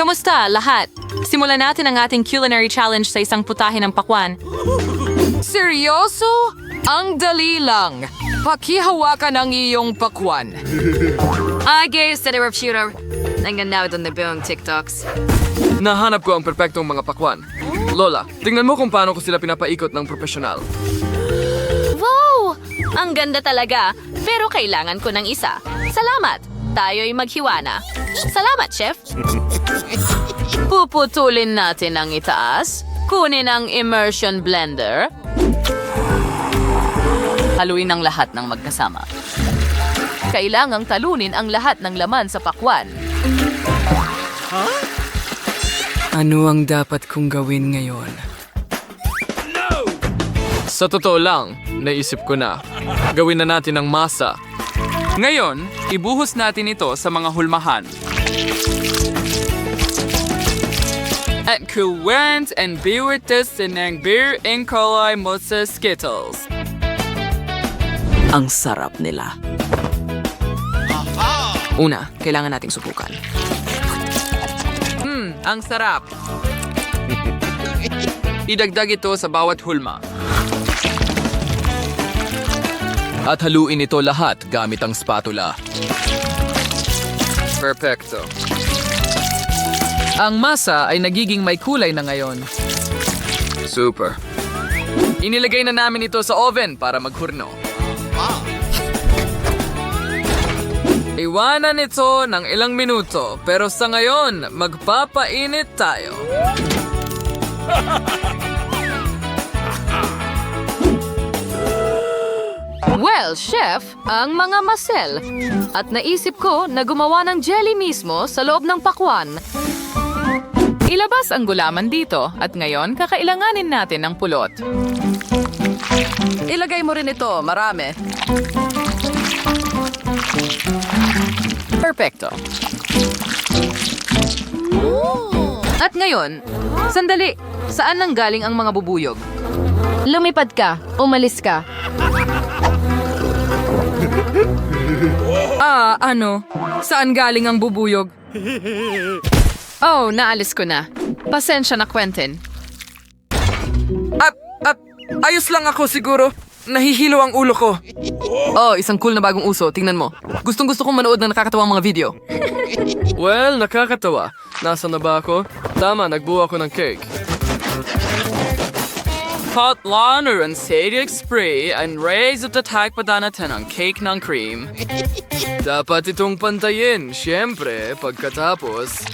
Kamusta lahat? Simulan natin ang ating culinary challenge sa isang putahe ng pakwan. Seryoso? Ang dali lang. Pakihawakan ang iyong pakwan. I guess that of shooter. Nangganaw doon na buong TikToks. Nahanap ko ang perpektong mga pakwan. Lola, tingnan mo kung paano ko sila pinapaikot ng profesional. Wow! Ang ganda talaga. Pero kailangan ko ng isa. Salamat. Tayo'y maghiwa na. Salamat, Chef. Puputulin natin ang itaas. Kunin ang immersion blender. Haluin ang lahat ng magkasama. Kailangang talunin ang lahat ng laman sa pakwan. Ano ang dapat kong gawin ngayon? Sa totoo lang, naisip ko na. Gawin na natin ang masa. Ngayon, ibuhos natin ito sa mga hulmahan. At kuwent and biwites ng beer and kulay mo sa Skittles. Ang sarap nila. Una, kailangan nating subukan. Ang sarap. Idagdag ito sa bawat hulma. At haluin ito lahat gamit ang spatula. Perfecto. Ang masa ay nagiging may kulay na ngayon. Super. Inilagay na namin ito sa oven para maghurno. Iwanan ito ng ilang minuto, pero sa ngayon, magpapainit tayo. Well, Chef, ang mga masel. At naisip ko na gumawa ng jelly mismo sa loob ng pakwan. Ilabas ang gulaman dito at ngayon kakailanganin natin ng pulot. Ilagay mo rin ito, marami. Perfecto. At ngayon, sandali, saan nanggaling ang mga bubuyog? Lumipad ka. Umalis ka. Ano? Saan galing ang bubuyog? Oh, naalis ko na. Pasensya na, Quentin. Ayos lang ako siguro. Nahihilo ang ulo ko. Oh, isang cool na bagong uso. Tingnan mo. Gustong-gusto kong manood ng nakakatawang mga video. Well, nakakatawa. Nasaan na ba ako? Tama, nagbuo ako ng cake. Hot liner and sadic spray and raise at the tag pa natin ang cake ng cream. Dapat itong pantayin. Siyempre, pagkatapos,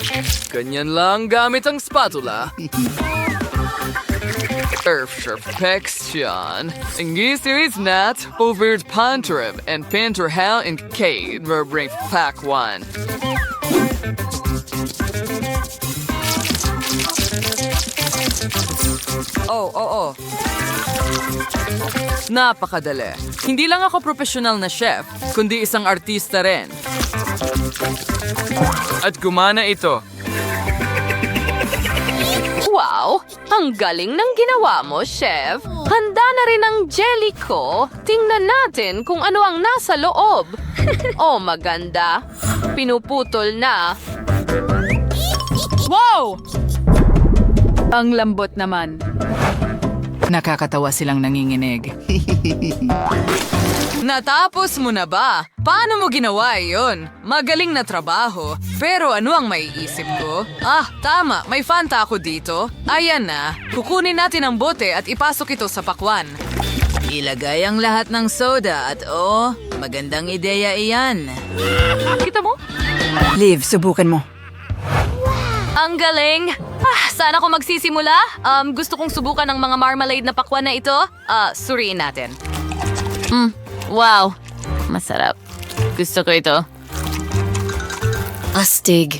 ganyan lang gamit ang spatula. Perfection. Ingis nat over pantrib and panterhal and cake bring pack one. Oh. Napakadali. Hindi lang ako professional na chef, kundi isang artista rin. At gumana ito. Wow! Ang galing ng ginawa mo, Chef. Handa na rin ang jelly ko. Tingnan natin kung ano ang nasa loob. Oh, maganda. Pinuputol na. Wow! Ang lambot naman. Nakakatawa silang nanginginig. Natapos mo na ba? Paano mo ginawa iyon? Magaling na trabaho. Pero ano ang maiisip ko? Tama. May Fanta ako dito. Ayan na. Kukunin natin ang bote at ipasok ito sa pakwan. Ilagay ang lahat ng soda at magandang ideya iyan. Kita mo? Liv, subukan mo. Ang galing! Saan ako magsisimula? Gusto kong subukan ng mga marmalade na pakwan na ito. Suriin natin. Wow! Masarap. Gusto ko ito. Astig.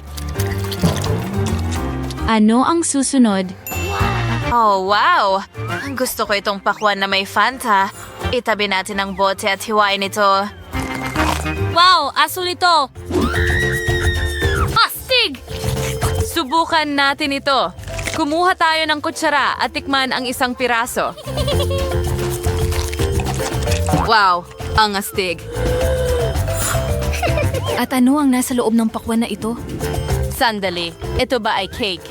Ano ang susunod? Oh, wow! Gusto ko itong pakwan na may Fanta. Itabi natin ang bote at hiwain ito. Wow! Asul ito! Astig! Subukan natin ito. Kumuha tayo ng kutsara at tikman ang isang piraso. Wow! Ang astig. At ano ang nasa loob ng pakwan na ito? Sandali, ito ba ay cake?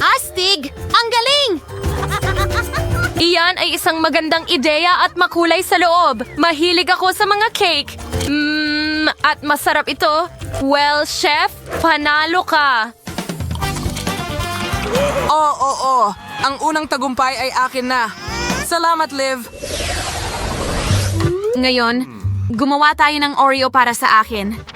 Astig! Ang galing! Iyan ay isang magandang ideya at makulay sa loob. Mahilig ako sa mga cake. At masarap ito. Well, chef, panalo ka. Oo. Ang unang tagumpay ay akin na. Salamat, Liv. Ngayon, gumawa tayo ng Oreo para sa akin.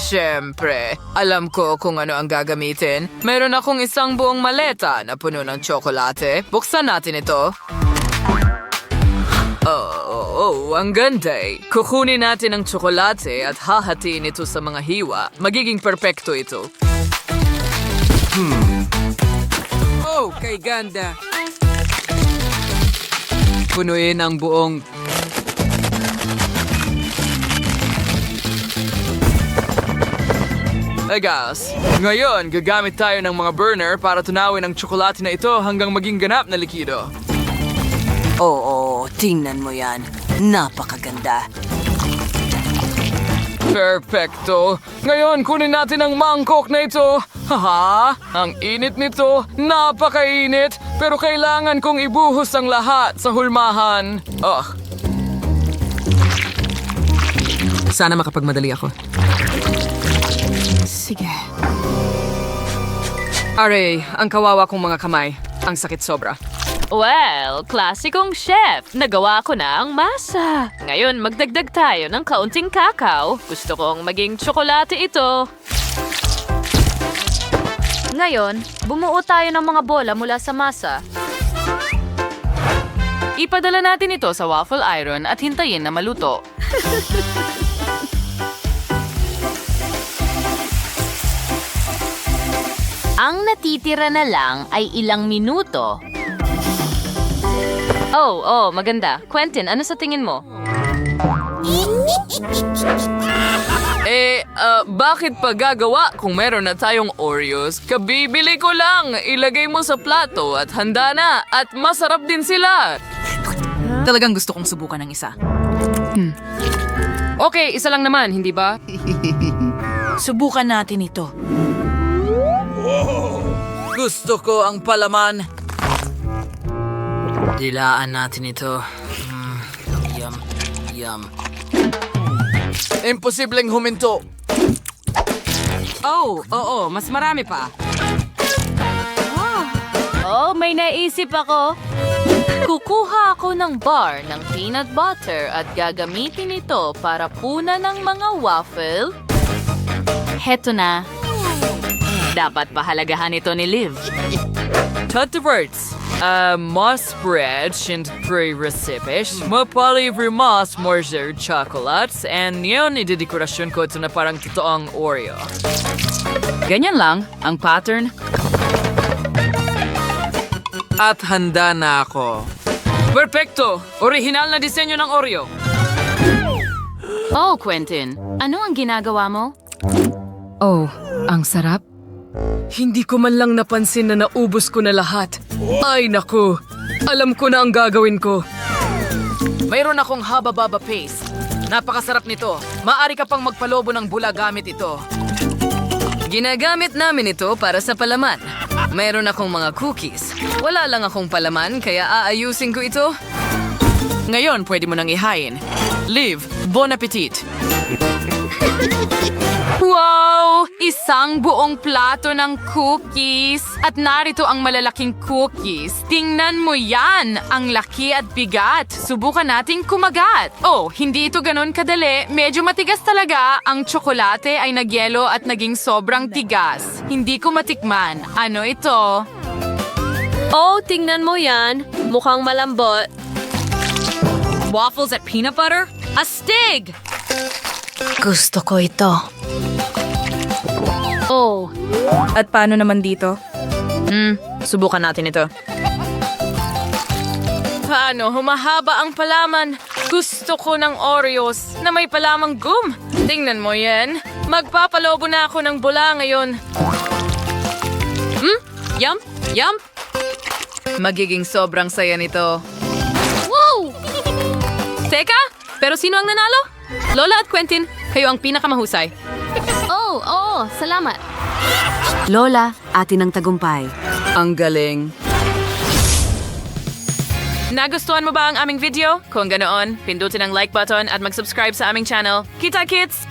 Siyempre, alam ko kung ano ang gagamitin. Meron akong isang buong maleta na puno ng tsokolate. Buksan natin ito. Ang ganda eh. Kukunin natin ang tsokolate at hahatiin ito sa mga hiwa. Magiging perpekto ito. Oh, kay ganda. Punuin ang buong... Guys, ngayon gagamit tayo ng mga burner para tunawin ang tsokolate na ito hanggang maging ganap na likido. Oo, tingnan mo yan. Napakaganda. Perfecto. Ngayon kunin natin ang mangkok na ito. Haha, ang init nito. Napakainit. Pero kailangan kong ibuhos ang lahat sa hulmahan. Sana makapagmadali ako. Sige. Aray, ang kawawa kong mga kamay. Ang sakit sobra. Well, klasikong chef. Nagawa ko na ang masa. Ngayon, magdagdag tayo ng kaunting kakao. Gusto kong maging tsokolate ito. Ngayon, bumuo tayo ng mga bola mula sa masa. Ipadala natin ito sa waffle iron at hintayin na maluto. Ang natitira na lang ay ilang minuto. Oh, maganda. Quentin, ano sa tingin mo? Bakit pa gagawa kung meron na tayong Oreos? Kabibili ko lang! Ilagay mo sa plato at handa na! At masarap din sila! Talagang gusto kong subukan ng isa. Okay, isa lang naman, hindi ba? Subukan natin ito. Gusto ko ang palaman. Dilaan natin ito. Yum. Imposibleng huminto. Oo, mas marami pa. Oh, may naisip ako. Kukuha ako ng bar ng peanut butter at gagamitin ito para punan ng mga waffle. Heto na. Dapat pahalagahan ito ni Liv. Tatwords. Mas bread and pre-recipes. Mapalivre mas morzer chocolates. And yun, idedekorasyon ko ito na parang totoong Oreo. Ganyan lang, ang pattern. At handa na ako. Perfecto! Orihinal na disenyo ng Oreo. Oh, Quentin, ano ang ginagawa mo? Oh, ang sarap. Hindi ko man lang napansin na naubos ko na lahat. Ay naku, alam ko na ang gagawin ko. Mayroon akong haba-baba paste. Napakasarap nito. Maaari ka pang magpalobo ng bula gamit ito. Ginagamit namin ito para sa palaman. Mayroon akong mga cookies. Wala lang akong palaman kaya aayusin ko ito. Ngayon, pwede mo nang ihain. Liv, bon appetit! Wow! Isang buong plato ng cookies. At narito ang malalaking cookies. Tingnan mo yan! Ang laki at bigat. Subukan nating kumagat. Oh, hindi ito ganon kadali. Medyo matigas talaga. Ang tsokolate ay nagyelo at naging sobrang tigas. Hindi ko matikman. Ano ito? Oh, tingnan mo yan. Mukhang malambot. Waffles at peanut butter? Astig! Gusto ko ito. Oh, At paano naman dito? Subukan natin ito. paano? Humahaba ang palaman. Gusto ko ng Oreos na may palamang gum. Tingnan mo yan. Magpapalobo na ako ng bula ngayon. Yum! Magiging sobrang saya nito. Wow! Teka, pero sino ang nanalo? Lola at Quentin, Kayo ang pinakamahusay. Oo, salamat. Lola, atin ang tagumpay. Ang galing. Nagustuhan mo ba ang aming video? Kung ganoon, pindutin ang like button at mag-subscribe sa aming channel. Kita, kits!